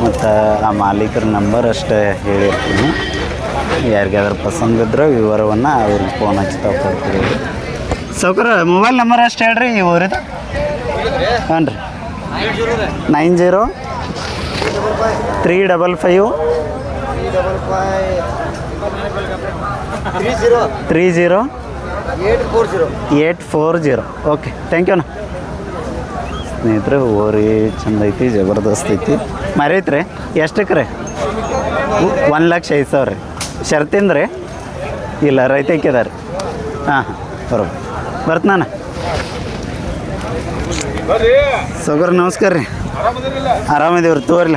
ಮತ್ತು ಆ ಮಾಲೀಕರ ನಂಬರ್ ಅಷ್ಟೇ ಹೇಳಿರ್ತೀನಿ. ಯಾರಿಗಾದ್ರೂ ಪಸಂದ್ ಇದ್ದರೆ ವಿವರವನ್ನು ಅವ್ರಿಗೆ ಫೋನ್ ಹಚ್ಚಿ ಕೊಡ್ತೀವಿ. ಸೌಕರ ಮೊಬೈಲ್ ನಂಬರ್ ಅಷ್ಟು ಹೇಳ್ರಿ ಈ ಊರಿದು. ಹಾಂ ರೀ 90-355 30-840. ಓಕೆ, ಥ್ಯಾಂಕ್ ಯುನಾ. ಸ್ನೇಹಿತರೆ ಓರಿ ಚಂದ ಐತಿ, ಜಬರ್ದಸ್ತ್ ಐತಿ. ಮರೈತ್ರಿ ಎಷ್ಟಕ್ಕೆ ರೀ? 1,05,000 ರೀ. ಶರ್ತಿಂದ ರೀ? ಇಲ್ಲ, ರೈತಕ್ಕೆ ಅದ ರೀ. ಹಾಂ ಬರೋಬರ್ ಬರ್ತಾನ. ಸೌಕರ್ ನಮಸ್ಕಾರ ರೀ. ಆರಾಮಿದೀವ್ರಿ, ತೋರಿಲ್ಲ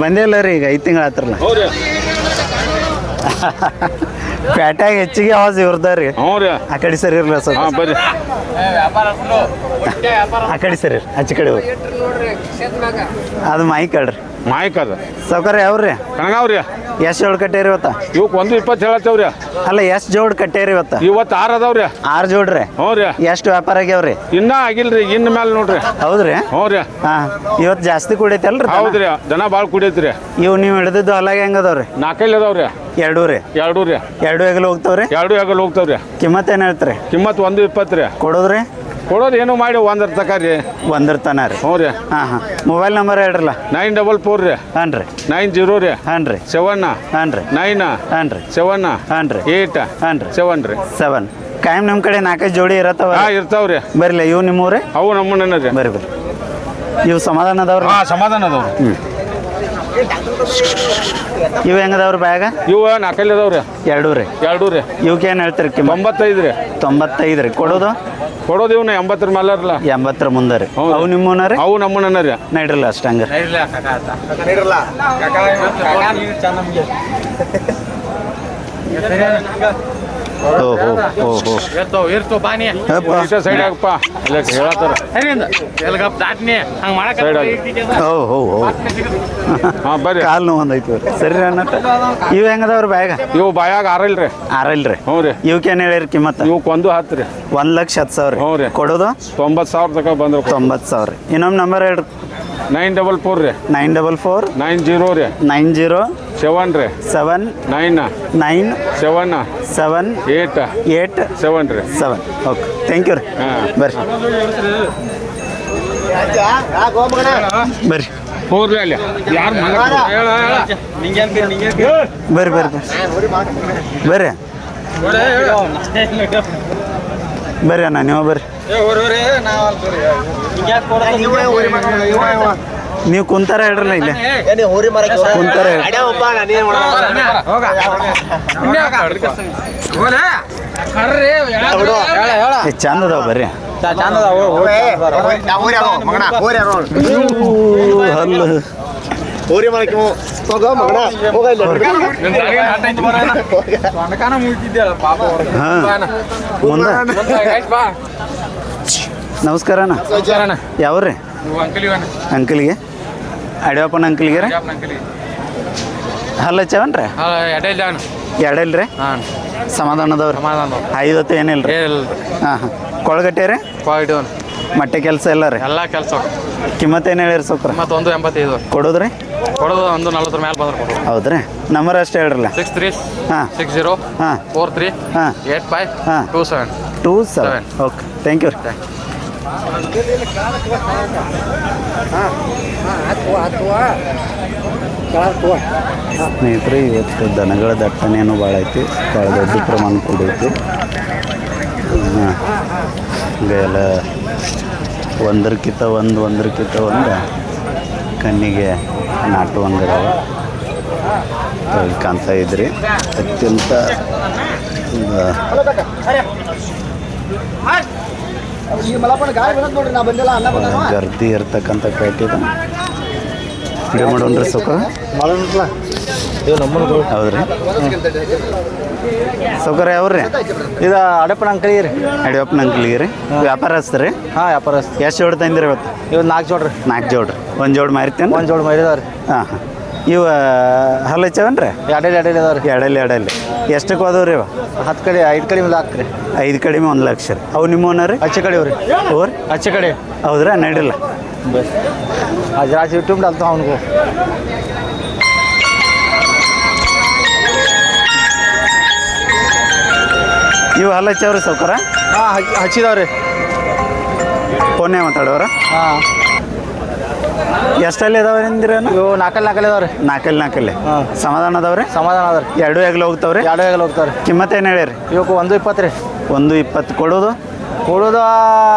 ಬಂದೇ ಇಲ್ಲ ರೀ, ಈಗ 5 ತಿಂಗಳು ಆತ್ರಲ್ಲ. ಪ್ಯಾಟ್ಯಾಗ ಹೆಚ್ಚಿಗೆ ಆವಾಜ್ ಇವ್ರದ ರೀ. ಆ ಕಡೆ ಸರಿ ಇರಲ್ಲ ಸ್ವಲ್ಪ, ಆ ಕಡೆ ಸರಿ ಆಚೆ ಕಡೆ ಹೋಗಿ. ಅದು ಮೈಕ್ ಅಲ್ರಿ, ಮಾಯ್ಕ ಅದ ಸೌಕರ್ ಯಾವ್ರಿ? ಕಣಗಾವ್ರಿ. ಎಷ್ಟು ಜೋಡ್ ಕಟ್ಟೇರಿ ಇವತ್ತ? ಇವಕ್ಕೆ 120 ಹೇಳತ್ತವ್ರಿ. ಅಲ್ಲ, ಎಷ್ಟು ಜೋಡ್ ಕಟ್ಟೇರಿ ಇವತ್ತ? ಇವತ್ತು 6 ಅದಾವ್ರಿ. 6 ಜೋಡ್ರಿ? ಹ್ಞೂ ರೀ. ಎಷ್ಟು ವ್ಯಾಪಾರ ಆಗ್ಯಾವ್ರಿ? ಇನ್ನೂ ಆಗಿಲ್ರಿ, ಇನ್ನು ಮೇಲೆ ನೋಡ್ರಿ. ಹೌದ್ರಿ? ಹ್ಞೂ ರೀ. ಹಾಂ, ಇವತ್ತು ಜಾಸ್ತಿ ಕುಡೈತಲ್ರಿ? ಹೌದ್ರಿ, ದನ ಭಾಳ ಕುಡಿಯತ್ರಿ. ಇವು ನೀವು ಹಿಡಿದಿದ್ದು ಹೊಲಾಗ ಹೆಂಗದವ್ರಿ? 4 ಅದಾವ್ರಿ. 2 ರೀ? 2 ರೀ. 2 ಹೆಗಲು ಹೋಗ್ತಾವ್ರಿ? 2 ಆಗಲ್ ಹೋಗ್ತಾವ್ರಿ. ಕಿಮ್ಮತ್ ಏನು ಹೇಳ್ತೀರಿ? ಕಿಮ್ಮತ್ 120 ರೀ. ಕೊಡೋದ್ರಿ? ಕೊಡೋದು ಏನು ಮಾಡಿ 1 ತಕ ರೀ. 1 ತನ ರೀ? ಹ್ಞೂ ರೀ. ಹಾಂ ಹಾಂ, ಮೊಬೈಲ್ ನಂಬರ್ ಹೇಳ್ರಲ್ಲ. 944 ರೀ. ಹಾಂ ರೀ. 90 ರೀ. ಹಾಂ ರೀ. 7 ಹಾಂ ರೀ. 9 ಹಾಂ ರೀ. 7 ಹಾಂ ರೀ. 8 ಹಾಂ ರೀ. 7 ರೀ. 7. ಕಾಯಂ ನಿಮ್ಮ ಕಡೆ 4-5 ಜೋಡಿ ಇರತ್ತವ? ಹಾಂ ಇರ್ತಾವ್ರಿ. ಬರಲಿ, ಇವು ನಿಮ್ಮೂರೇ? ಅವು ನಮ್ಮನ್ನ ರೀ. ಬರ್ರಿ ಬರ್ರಿ. ಇವು ಸಮಾಧಾನ ಅದಾವ್ರಿ? ಹಾಂ ಸಮಾಧಾನ ಅದಾವ್ರಿ. ಹ್ಞೂ. ಇವು ಹೆಂಗದವ್ರಿ ಬ್ಯಾಗ? ಇವು 4 ಅದಾವ್ರಿ. 2 ರೀ? 2 ರೀ. ಇವಕ್ಕೆ ಏನು ಹೇಳ್ತೀರಿ ಕಿಮ್ಮತ್? 95 ರೀ. 95 ರೀ. ಕೊಡೋದು? ಕೊಡೋದು ಇವನ್ನ 80 ಮೇಲೆ ಇರಲ್ಲ. 80 ಮುಂದೆ ರೀ. ಹೌದು. ಅವು ನಿಮ್ಮನ ರೀ? ಅವು ನಮ್ಮನ್ನ ರೀ. ನಡ್ರಲ್ಲ ಅಷ್ಟು ಹಂಗೆ. ಓಹೋ ಓಹೋ ಸೈಡ್ ಆಗಪ್ಪ, ಇಲ್ಲ ಹೇಳತ್ತಾರ. ಓಹೋ ಓಹೋ. ಹಾಂ ಬರ್ರಿ. ಕಾಲು ನೋವು ಒಂದೈತಿ ಸರಿ ಅನ್ನತ್ತ. ಇವು ಹೆಂಗದವ್ರಿ ಬ್ಯಾಗ? ಇವು ಬಾಯಾಗ 6 ಇಲ್ರಿ. 6 ಇಲ್ರಿ? ಹ್ಞೂ ರೀ. ಇವಕ್ಕೆ ಏನು ಹೇಳಿರಿ ಕಿಮ್ಮತ್ತ? ಇವಕ್ಕೆ 110 ರೀ. 1,10,000 ಹ್ಞೂ ರೀ. ರೀ. ಕೊಡೋದು? 90,000 ತಕ ಬಂದ್ರು. 90,000 ರೀ. ಇನ್ನೊಮ್ಮೆ ನಂಬರ್ ಹೇಳ್ರಿ. 944 ರೀ. 944 90 ರೀ. 90 7 ರೀ. 7 9 9 7 7 8 8 7 ರೀ. 7. ಓಕೆ, ಥ್ಯಾಂಕ್ ಯು ರೀ. ಹಾಂ ಬರ್ರಿ ಬರ್ರಿ ಹೋಗ್ರಿ ಅಲ್ಲಿ. ಯಾರು ಬರ್ರಿ ಬರ್ರಿ ಬರ್ರಿ ಬರ್ರಿ ಅಣ್ಣ, ನೀವು ಬರ್ರಿ. ನೀವು ಕುಂತಾರ ಹೇಳ್ರಲ್ಲ ಇಲ್ಲಿ, ಕುಂತಾರ ಹೇಳ್ರಿ. ಚಂದ ಅದಾವ ಬರ್ರಿ. ಹಲ್ಲು ನಮಸ್ಕಾರ ಅಣ್ಣ. ಯಾವ್ರಿ ಅಂಕಲ್ಗೆ? ಅಡ್ಯಪ್ಪನ ಅಂಕಲ್ಗೆ ರೀ? ಹಲ್ಲ ಹಚ್ಚವನ್ರಿ? 2 ಇಲ್ರಿ? ಸಮಾಧಾನ ಅದಾವ್ರಿ? 5 ಏನಿಲ್ಲ ರೀ? ಹಾಂ ಹಾಂ. ಕೊಳಗಟ್ಟೆ ರೀ? ಮಟ್ಟೆ ಕೆಲಸ ಎಲ್ಲ ರೀ? ಎಲ್ಲ ಕೆಲಸ. ಕಿಮ್ಮತ್ ಏನು ಹೇಳಿರಿ ಸೌಕ್ರ? 185. ಕೊಡೋದ್ರಿ? ಕೊಡೋದು 140 ಮೇಲೆ ಬಂದ್ರೆ ಕೊಡೋದು. ಹೌದ್ರಿ? ನಂಬರ್ ಅಷ್ಟೇ ಹೇಳ್ರಲ್ಲ. 63 ಹಾಂ 60 ಹಾಂ 43 ಹಾಂ 85 ಹಾಂ 27. 27. ಓಕೆ, ಥ್ಯಾಂಕ್ ಯು ರೀ. ಸ್ನೇಹಿತರೆ, ಇವತ್ತು ದನಗಳ ದಟ್ಟಣೆಯನ್ನು ಭಾಳ ಐತಿ, ಭಾಳ ದೊಡ್ಡ ಪ್ರಮಾಣ ಕೂಡೈತಿ. ಹಾಂ, ಎಲ್ಲ ಒಂದಕ್ಕಿಂತ ಒಂದು ಕಣ್ಣಿಗೆ ನಾಟುವಂಗಿದಾವೆ ಕಾಣ್ತಾ ಇದ್ರಿ. ಅತ್ಯಂತ ಗರ್ದಿ ಇರ್ತಕ್ಕಂಥ ಪೇಟೆ ಇದು. ವಿಡಿಯೋ ಮಾಡೋಣ್ರಿ ಸೌಕರ ಹೌದ್ರಿ ಸೌಕರ್ಯ ಯಾವ್ರಿ ಇದು ಅಡಪ್ಪನ ಅಂಕಳಿ ರೀ ಯಡಿಯೂರಪ್ಪನ ಅಂಕಲಿಗೆ ರೀ ವ್ಯಾಪಾರ ಹಚ್ತೀರಿ ಹಾಂ ವ್ಯಾಪಾರ ಎಷ್ಟು ಜೋಡಿ ತಂದಿರಿ ಇವತ್ತು ಇವತ್ತು 4 ಜೋಡ್ರಿ 4 ಜೋಡ್ರಿ ಒಂದು ಜೋಡಿ ಮಾರಿತೇನೆ 1 ಜೋಡ್ ಮಾಡಿದಾವ್ರಿ ಹಾಂ ಹಾಂ ಇವು ಹಲ್ಲ ಹಚ್ಚವನ್ ರೀ ಎರಡಲ್ಲಿ ಅದಾವ್ರಿ ಎರಡಲ್ಲಿ ಎಷ್ಟಕ್ಕೆ ಹೋದವ್ರಿ ಇವ 10 ಕಡೆ 5 ಕಡೆ ಮೇಲೆ ಹಾಕ್ರಿ 5 ಕಡಿಮೆ 1 ಲಕ್ಷ ರೀ ಅವು ನಿಮ್ಮವನ ರೀ ಅಚ್ಚೆ ಕಡೆ ಅವ್ರಿ ಓರ್ ಅಚ್ಚೆ ಕಡೆ ಹೌದ್ರಾ ನಡಿಲ್ಲ आज रात यूट्यूब डालता हूँ उनको ಇವು ಹಲ್ಲ ಹಚ್ಚವ್ರಿ ಸೌಕರ ಹಾಂ ಹಚ್ಚಿದಾವ್ರಿ ಫೋನ್ಯಾಗ ಮಾತಾಡೋರ ಹಾಂ ಎಷ್ಟಲ್ಲಿ ಅದಾವ್ರಿ ಅಂದಿರೇನು ಇವು ನಾಲ್ಕಲ್ಲಿ ಅದಾವ್ರಿ ನಾಲ್ಕಲ್ಲಿ ಹಾಂ. ಸಮಾಧಾನ ಅದಾವ್ರಿ ಸಮಾಧಾನ ಅದ ರೀ ಎರಡು ಹೆಗ್ಲು ಹೋಗ್ತಾವ್ರಿ 2 ಆಗಲ್ಲ ಹೋಗ್ತಾವ್ರಿ ಕಿಮ್ಮತ್ತು ಏನು ಹೇಳಿರಿ ಇವಕ್ಕೆ 120 ರೀ 120 ಕೊಡೋದು ಕೊಡೋದು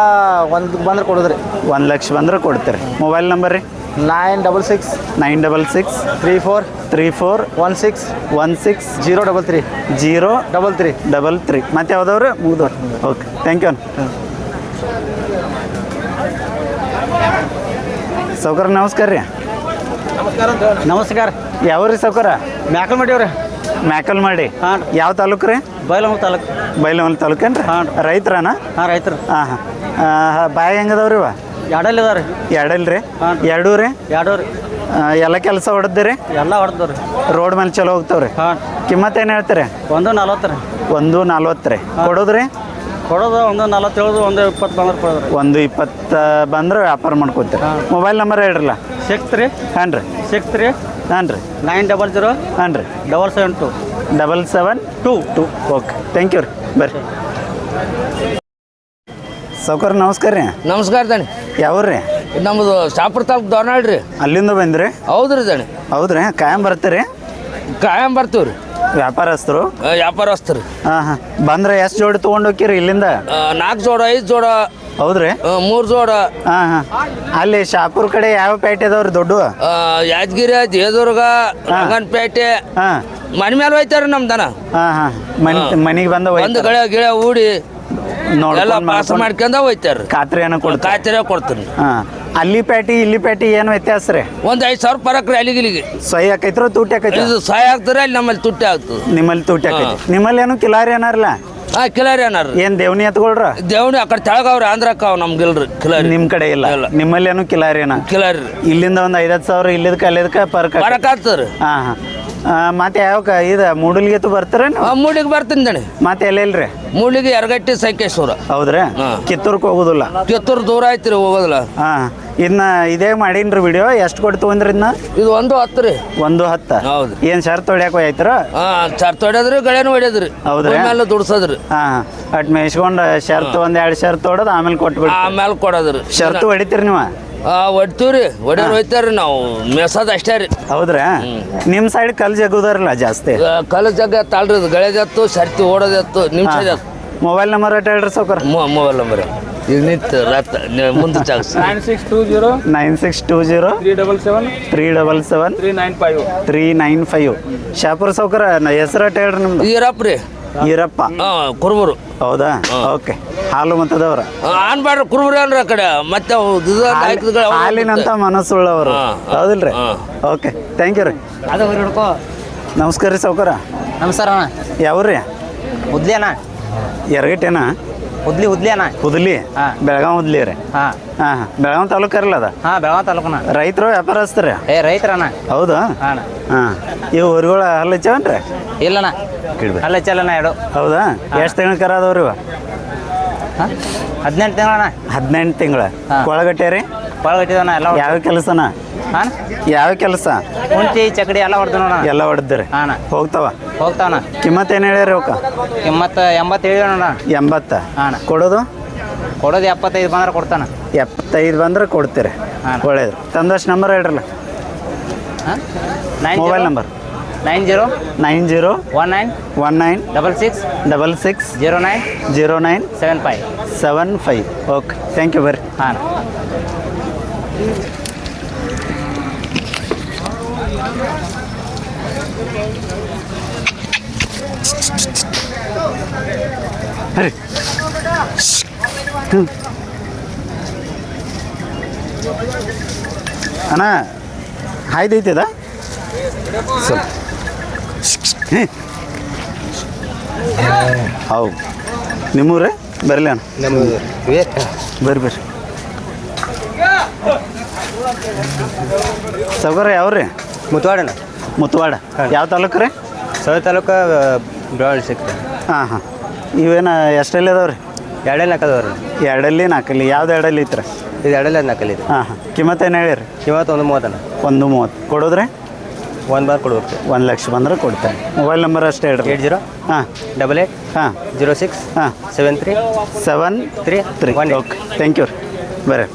1 ಬಂದ್ರೆ ಕೊಡೋದ್ರಿ 1 ಲಕ್ಷ ಬಂದ್ರೆ ಕೊಡ್ತೀರಿ ಮೊಬೈಲ್ ನಂಬರ್ ರೀ 966 966 34 34 16 16 033 033 ಮತ್ತೆ ಯಾವ್ದವ್ರಿ ಮುಗ್ದವ್ರಿ ಓಕೆ ಥ್ಯಾಂಕ್ ಯು ಸೌಕರ್ ನಮಸ್ಕಾರ ರೀ ನಮಸ್ಕಾರ ಯಾವ್ರಿ ಸೌಕರ ಮ್ಯಾಕಲ್ ಮಾಡಿವ್ರಿ ಮ್ಯಾಕಲ್ ಮಾಡಿ ಹಾಂ. ಯಾವ ತಾಲೂಕು ರೀ ಬೈಲಮ್ಮ ತಾಲೂಕು ಬೈಲಹೊಂಗಲ ತಾಲೂಕೇನ್ರಿ ಹಾಂ. ರೈತರನ ಹಾಂ ರೈತರು ಹಾಂ ಹಾಂ ಬಾಯಿ ಹೆಂಗದವ್ರಿ ಇವ ಎರಡಲ್ಲಿ ಅದಾವ್ರಿ ಎರಡಲ್ಲ ರೀ ಹಾಂ. ಎರಡೂ ರೀ ಎರಡು ರೀ ಎಲ್ಲ ಕೆಲಸ ಹೊಡೆದ್ರಿ ಎಲ್ಲ ಹೊಡೆದವ್ರಿ ರೋಡ್ ಮೇಲೆ ಚಲೋ ಹೋಗ್ತಾವ್ರಿ ಹಾಂ ಕಿಮ್ಮತ್ತು ಏನು ಹೇಳ್ತೀರಿ 140 ರೀ 140 ರೀ ಕೊಡೋದ್ರಿ ಕೊಡೋದು 147 120 ಬಂದ್ರೆ ಕೊಡೋದ್ರಿ 120 ಬಂದ್ರೆ ವ್ಯಾಪಾರ ಮಾಡ್ಕೊತೀರಿ ಹಾಂ. ಮೊಬೈಲ್ ನಂಬರ್ ಹೇಳ್ರಲ್ಲ 63 ಹಾಂ ರೀ 63 ಹಾಂ ರೀ 900 ಹಾಂ ರೀ 772 772 ಓಕೆ ಥ್ಯಾಂಕ್ ಯು ರೀ ಬರ್ರಿ ಸೌಕರ್ ನಮಸ್ಕಾರ ರೀ ನಮಸ್ಕಾರ ದಣಿ ಯಾವ್ರಿ ನಮ್ಮದು ಶಾಪುರ ತಾಲೂಕು ದೊರ್ನಾಳ್ ರೀ ಅಲ್ಲಿಂದ ಬಂದ್ರಿ ಹೌದ್ರಿ ದಣಿ ಹೌದ್ರಿ ಕಾಯಂ ಬರ್ತೀರಿ ಕಾಯಂ ಬರ್ತೀವಿ ರೀ ವ್ಯಾಪಾರಸ್ಥರು ವ್ಯಾಪಾರಸ್ಥರು ಹಾಂ ಹಾಂ ಬಂದ್ರೆ ಎಷ್ಟು ಜೋಡಿ ತೊಗೊಂಡು ಹೋಗಿರಿ ಇಲ್ಲಿಂದ 4 ಜೋಡ 5 ಜೋಡ ಹೌದ್ರಿ 3 ಜೋಡ ಹಾಂ ಹಾಂ ಅಲ್ಲಿ ಶಾಪುರ್ ಕಡೆ ಯಾವ ಪೇಟೆ ಅದಾವ್ರಿ ದೊಡ್ಡ ಯಾದಗಿರಿ ದೇವದುರ್ಗ ರಂಗನಪೇಟೆ ಹಾಂ ಮನೆ ಮೇಲೆ ಹೋಯ್ತಾರ ನಮ್ಮ ದನ ಹಾಂ ಹಾಂ ಮನೆಗೆ ಬಂದ ಒಂದು ಗಳೆ ಗಿಳೆ ಹೂಡಿ ಎಲ್ಲ ಪಾಸ್ ನೋಡಿ ಮಾಡ್ಕೊಂಡ ಹೋಯ್ತಾರ ಖಾತ್ರಿ ಏನೋ ಕೊಡ್ತಾರೆ ಕಾಯ್ತಿರ ಕೊಡ್ತೀನಿ ಹಾಂ ಅಲ್ಲಿ ಪೇಟಿ ಇಲ್ಲಿ ಪೇಟಿ ಏನು ವ್ಯತ್ಯಾಸ ರೀ ಒಂದು 5,000 ಪರಕ್ ರೀ ಅಲ್ಲಿಗಿಲಿಗೆ ಸೈ ಹಾಕೈತ್ರ ತೂಟಿ ಹಾಕೈತಿ ಇದು ಸಹಾಯ ಆಗ್ತಾರೆ ಅಲ್ಲಿ ನಮ್ಮಲ್ಲಿ ತುಟ್ಟಿ ಆಗ್ತದೆ ನಿಮ್ಮಲ್ಲಿ ತೂಟಿ ಹಾಕೈತಿ ನಿಮ್ಮಲ್ಲಿ ಏನು ಕಿಲಾರಿ ಏನಾರಲ್ಲ ಹಾಂ ಕಿಲಾರಿ ಅನ್ನಾರ ಏನು ದೇವ್ನಿ ಎತ್ಕೊಳ್ರ ದೇವಣಿ ಆ ಕಡೆ ತೆಳಗವ್ರಿ ಆಂಧ್ರಕ್ಕ ನಮ್ಗಿಲ್ರಿ ಕಿಲಾರಿ ನಿಮ್ಮ ಕಡೆ ಇಲ್ಲ ಇಲ್ಲ. ನಿಮ್ಮಲ್ಲಿ ಏನು ಕಿಲಾರಿ ಏನ ಕಿಲಾರಿ ರೀ ಇಲ್ಲಿಂದ ಒಂದು 5,000 ಇಲ್ಲಿದಕ್ಕೆ ಅಲ್ಲಿದಕ್ಕೆ ಪರ್ಕ ಪರಕ್ ಆಗ್ತದೆ ಹಾಂ ಹಾಂ ಮತ್ತೆ ಯಾವ ಇದು ಮೂಡಲ್ಗೆ ಬರ್ತಾರ ಮೂಡಿಗೆ ಬರ್ತೀನಿ ದಣಿ ಮತ್ತೆ ಎಲ್ಲೆಲ್ರಿ ಮೂಲಿಗೆ ಎರಗಟ್ಟಿ ಸಂಕೇಶ್ವರ ಹೌದ್ರಾ ಹಾಂ. ಕಿತ್ತೂರ್ಗೆ ಹೋಗುದಿಲ್ಲ ಕಿತ್ತೂರು ದೂರ ಐತ್ರಿ ಹೋಗೋದಿಲ್ಲ ಹಾಂ ಇನ್ನು ಇದೇ ಮಾಡೀನ್ರಿ ವಿಡಿಯೋ ಎಷ್ಟು ಕೊಟ್ಟು ತೊಗೊಂಡ್ರಿ ಇದನ್ನ ಇದು 110 ರೀ 110 ಹೌದು. ಏನು ಶರ್ತ್ ಹೊಡ್ಯಾಕ ಹೋಯ್ತಾರ ಚರ್ತ್ ಹೊಡ್ಯದ್ರಿ ಗಳೆನೂ ಹೊಡ್ಯದ್ರಿ ಹೌದ್ರಾ? ಮೇಲೆ ದುಡ್ಸದ್ರಿ ಹಾಂ ಅಟ್ ಮೇಯ್ಸ್ಕೊಂಡು ಶರ್ತ್ ಒಂದು 2 ಶರ್ತ್ ಹೊಡೆದು ಆಮೇಲೆ ಕೊಟ್ಬಿಡ್ರಿ ಆಮೇಲೆ ಕೊಡೋದ್ರಿ ಶರ್ತ್ ಹೊಡಿತೀರಿ ನೀವು ಹೊಡ್ತೀವ್ರಿ ಹೊಡ್ಯೋರು ಹೋಯ್ತಾರ್ರಿ ನಾವು ಮೆಸೋದು ಅಷ್ಟೇ ರೀ ಹೌದ್ರಾ ನಿಮ್ಮ ಸೈಡ್ ಕಲ್ ಜಗುದಾರಲ್ಲ ಜಾಸ್ತಿ ಕಲ ಜಗ ತಾಳ್ರಿ ಇದು ಗಳೆದತ್ತು ಸರ್ತಿ ಓಡೋದತ್ತು ನಿಮಿಷ ಮೊಬೈಲ್ ನಂಬರ್ ಅಟ್ ಹೇಳ್ರಿ ಸೌಕರ್ ಮೊಬೈಲ್ ನಂಬರ್ ಈಗ ನಿಂತು ರತ್ತ ಮುಂದೆ ಚಾಕ್ಸ್ 9620 9620 377 395 ಶಾಪುರ ಸೌಕರ ಹೆಸರು ಅಟ್ ಹೇಳ್ರಿ ನಿಮ್ದು ಈರಪ್ಪ ರೀ ಈರಪ್ಪ ಕುರುಬರು ಹೌದಾ ಓಕೆ ಹಾಲು ಮತದವ್ರ ಆನ್ಬಾರ್ದು ಕುರುಬರು ಅಲ್ರಿ ಆ ಕಡೆ ಮತ್ತೆ ಹಾಲಿನಂತ ಮನಸ್ಸುಳ್ಳವರು ಹೌದಿಲ್ರಿ ಓಕೆ ಥ್ಯಾಂಕ್ ಯು ರೀ ಅದು ಹಿಡ್ಕೋ ನಮಸ್ಕಾರ ರೀ ಸೌಕರ ನಮಸ್ಕಾರ ಅಣ್ಣ ಯಾವ್ರಿ ಉದ್ಲಿ ಅಣ್ಣ ಎರಗಟ್ಟೇನ ಉದ್ಲಿ ಅಣ್ಣ ಹುದ್ಲಿ ಹಾಂ. ಬೆಳಗಾವ್ ಹುದ್ಲಿ ರೀ ಹಾಂ ಹಾಂ ಹಾಂ ಬೆಳಗಾವ್ ತಾಲೂಕು ಇರಲ್ಲ ಅದ ಹಾಂ ಬೆಳಗಾವ್ ತಾಲೂಕಣ್ಣ ರೈತರು ವ್ಯಾಪಾರಸ್ಥರಿ ರೈತರಣ್ಣ ಹೌದಾ ಹಾಂ ಹಾಂ ಇವು ಊರುಗಳು ಹಲ್ಲು ಹಚ್ಚವನ್ರಿ ಇಲ್ಲಣ್ಣ ಕಿಡ್ಬೇಕು ಅಲ್ಲ ಚಲಣ್ಣ 2 ಹೌದಾ ಎಷ್ಟು ತಿಂಗಳ ಕರ ಅದಾವ್ರಿ ಇವ ಹಾಂ 18 ತಿಂಗಳಣ್ಣ 18 ತಿಂಗಳ ಹಾಂ. ಕೊಳಗಟ್ಟೆ ರೀ ಒಳಗಟ್ಟಿದಣ್ಣ ಎಲ್ಲ ಯಾವ ಕೆಲಸನ ಹಾಂ ಯಾವ ಕೆಲಸ ಕುಂಟಿ ಚಕಡಿ ಎಲ್ಲ ಹೊಡೆದು ನೋಡೋಣ ಎಲ್ಲ ಹೊಡೆದ್ರಿ ಹಾಂ ಹೋಗ್ತಾವ ಹೋಗ್ತಾವಣ್ಣ ಕಿಮ್ಮತ್ತು ಏನು ಹೇಳ್ಯಾರ ಅವಕ್ಕ ಕಿಮ್ಮತ್ತು 87 ಅಣ್ಣ 80 ಹಾಂ. ಕೊಡೋದು ಕೊಡೋದು 75 ಬಂದ್ರೆ ಕೊಡ್ತಾನ 75 ಬಂದ್ರೆ ಕೊಡ್ತೀರಿ ಹಾಂ. ಒಳ್ಳೇದು ತಂದಷ್ಟು ನಂಬರ್ ಹೇಳ್ರಲ್ಲ ಹಾಂ mobile number 90 90 19 19 66 66 09 09 75 75 okay thank you ಬರ್ರಿ ಹಾಂ ಬರ್ರಿ ಅಣ್ಣ ಹಾಯ್ದೈತಿದ ಸ್ವಲ್ಪ ಹೌದು ನಿಮ್ಮೂರೇ ಬರಲಿ ಅಣ್ಣ ಬರ್ರಿ ಬರ್ರಿ ಸೌಕರ ಯಾವ್ರಿ ಮುತ್ವಾಡಣ್ಣ ಮುತ್ತವಾಡ ಯಾವ ತಾಲೂಕು ರೀ ಸೌದ ತಾಲೂಕು ಬೆಳವಳ್ಳಿ ಸಿಕ್ತ ಹಾಂ ಹಾಂ ಇವೇನು ಎಷ್ಟೆಲ್ಲಿ ಅದಾವೆ ರೀ ಎರಡಲ್ಲಿ ಹಾಕದವ್ರಿ ಎರಡಲ್ಲಿ ನಾಲ್ಕಲ್ಲಿ ಯಾವ್ದು ಎರಡಲ್ಲಿ ಐತ್ರ ಇದು ಎರಡಲ್ಲಿ ಅದು ನಾಲ್ಕಲ್ಲಿ ಇದೆ ಹಾಂ ಹಾಂ ಕಿಮ್ಮತ್ತೇನು ಹೇಳಿರಿ ಇವತ್ತು 130 130 ಕೊಡೋದ್ರಿ ಒಂದು ಬಾರ್ ಕೊಡ್ಬೇಕು 1 ಲಕ್ಷ ಬಂದ್ರೆ ಕೊಡ್ತೇನೆ ಮೊಬೈಲ್ ನಂಬರ್ ಅಷ್ಟೇ ಹೇಳ್ರಿ 80 ಹಾಂ 88 ಹಾಂ 06 ಹಾಂ 73 7 1 ಓಕೆ ಥ್ಯಾಂಕ್ ಯು ರೀ ಬರ್ರಿ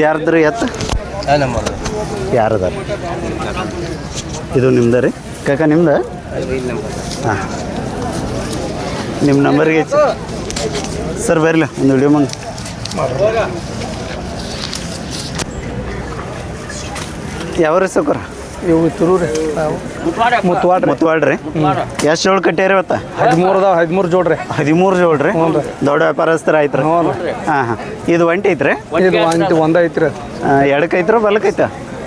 ಯಾರ್ದು ರೀ ಎತ್ತು ನಮ್ಮದು ಯಾರದ ಇದು ನಿಮ್ದು ರೀ ಕಾಕ ನಿಮ್ದು ಹಾಂ ನಿಮ್ಮ ನಂಬರ್ಗೆ ಸರ್ ಬರಲಿ ಒಂದು ವಿಡಿಯೋ ಮಂಗ್ ಯಾವ ರೀ ಸೌಕರ ಇವು ತುರುರಿ ಮುತ್ತವಾಡ್ರಿ ಎಷ್ಟು ಜೋಳು ಕಟ್ಟ್ಯಾರಿ ಇವತ್ತ 13 ಅದಾವ 13 ಜೋಡ್ರಿ 13 ಜೋಳು ರೀ ದೊಡ್ಡ ವ್ಯಾಪಾರಸ್ಥರ ಐತ್ರಿ ಹಾಂ ಹಾಂ ಇದು ಒಂಟಿ ಐತ್ರಿ ಇದು ಒಂದ ಐತ್ರಿ ಎಡಕ್ಕೆ ಐತ್ರ ಬಲಕ್ಕೆ ಐತ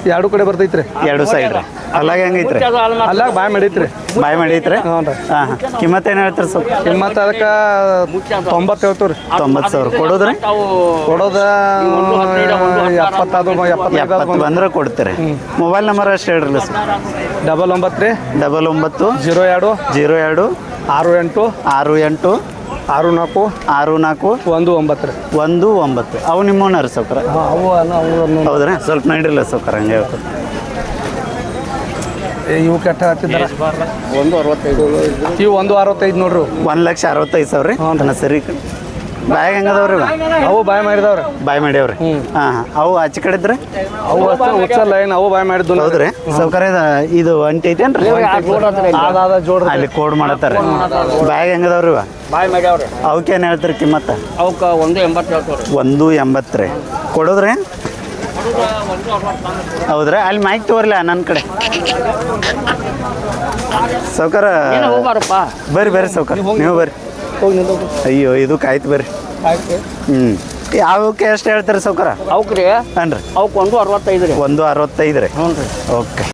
ಎರಡು ಕಡೆ ಬರ್ತೈತ್ರಿ ಎರಡು ಸೈಡ್ ರೀ ಅಲ್ಲಾಗ ಹೆಂಗೈತ್ರಿ ಅಲ್ಲ ಬಾಯ್ ಮಾಡೈತ್ರಿ ಬಾಯ್ ಮಾಡೈತ್ರಿ ಹ್ಞೂ ರೀ ಹಾಂ ಹಾಂ ಕಿಮ್ಮತ್ತೇನು ಹೇಳ್ತೀರಿ ಸ್ವಲ್ಪ ಕಿಮ್ಮತ್ತು ಅದಕ್ಕೆ 90 ಹೇಳ್ತೀವಿ ರೀ 90,000 ಕೊಡೋದ್ರಿ ಕೊಡೋದ 70 70 ಬಂದ್ರೆ ಕೊಡ್ತೀರಿ ಮೊಬೈಲ್ ನಂಬರ್ ಅಷ್ಟು ಹೇಳ್ರಲ್ಲ ಸರ್ 99 ರೀ 99 02 02 68 68 64 64 19 ರೀ 19 ಅವು ನಿಮ್ಮವನ ರೀ ಸೌಕರ ಅವು ಹೌದ್ರಿ ಸ್ವಲ್ಪ ನಡಿರಲ್ಲ ಸೌಕರ ಹಂಗೆ ಹೇಳ್ತಾರೆ ಇವು ಕೆಟ್ಟ ಹತ್ತಿದ್ದಾರ 165 ಇವು 165 ನೋಡ್ರಿ 1,65,000 ರೀ ಹಾಂ ಸರಿ ಬಾಯಾಗ ಹೆಂಗದವ್ರಿ ಅವು ಬಾಯ್ ಮಾಡಿದವ್ರಿ ಬಾಯ್ ಮಾಡ್ಯಾವ್ರಿ ಹಾಂ ಹಾಂ ಅವು ಆಚೆ ಕಡೆ ಇದ್ರಿ ಅವು ಉಚ್ಚಲ್ಲ ಏನು ಅವು ಬಾಯ್ ಮಾಡಿದ್ದು ಹೌದ್ರಿ ಸೌಕರ ಇದು ಒಂಟಿ ಐತೇನ್ರಿ ಅದಾದ ಜೋಡ್ರಿ ಅಲ್ಲಿ ಕೋಡ್ ಮಾಡತ್ತಾರ ಬಾಯಾಗ ಹೆಂಗದವ್ರಿ ಇವ ಬಾಯ್ ಮಾಡ್ಯಾವ್ರಿ ಅವಕ್ಕೇನು ಹೇಳ್ತೀರಿ ಕಿಮ್ಮತ್ತ ಅವಕ್ಕೆ 180 ಹೇಳ್ತಾವ್ರಿ 180 ರೀ ಕೊಡೋದ್ರಿ ಹೌದ್ರಾ ಅಲ್ಲಿ ಮೈಕ್ ತಗೋರ್ಲ ನನ್ನ ಕಡೆ ಸೌಕರ ಹೋಗ್ಬಾರಪ್ಪ ಬರ್ರಿ ಬರ್ರಿ ಸೌಕರ್ ನೀವು ಬರ್ರಿ ಅಯ್ಯೋ ಇದು ಕಾಯ್ತು ಬರ್ರಿ ಹ್ಞೂ ಯಾವಕ್ಕೆ ಎಷ್ಟು ಹೇಳ್ತೀರಿ ಸೌಕರ ಅವಕ್ರಿ ಹಾಂ ರೀ ಅವಕ್ಕೆ 165 ರೀ 165 ರೀ ಹ್ಞೂ ರೀ ಓಕೆ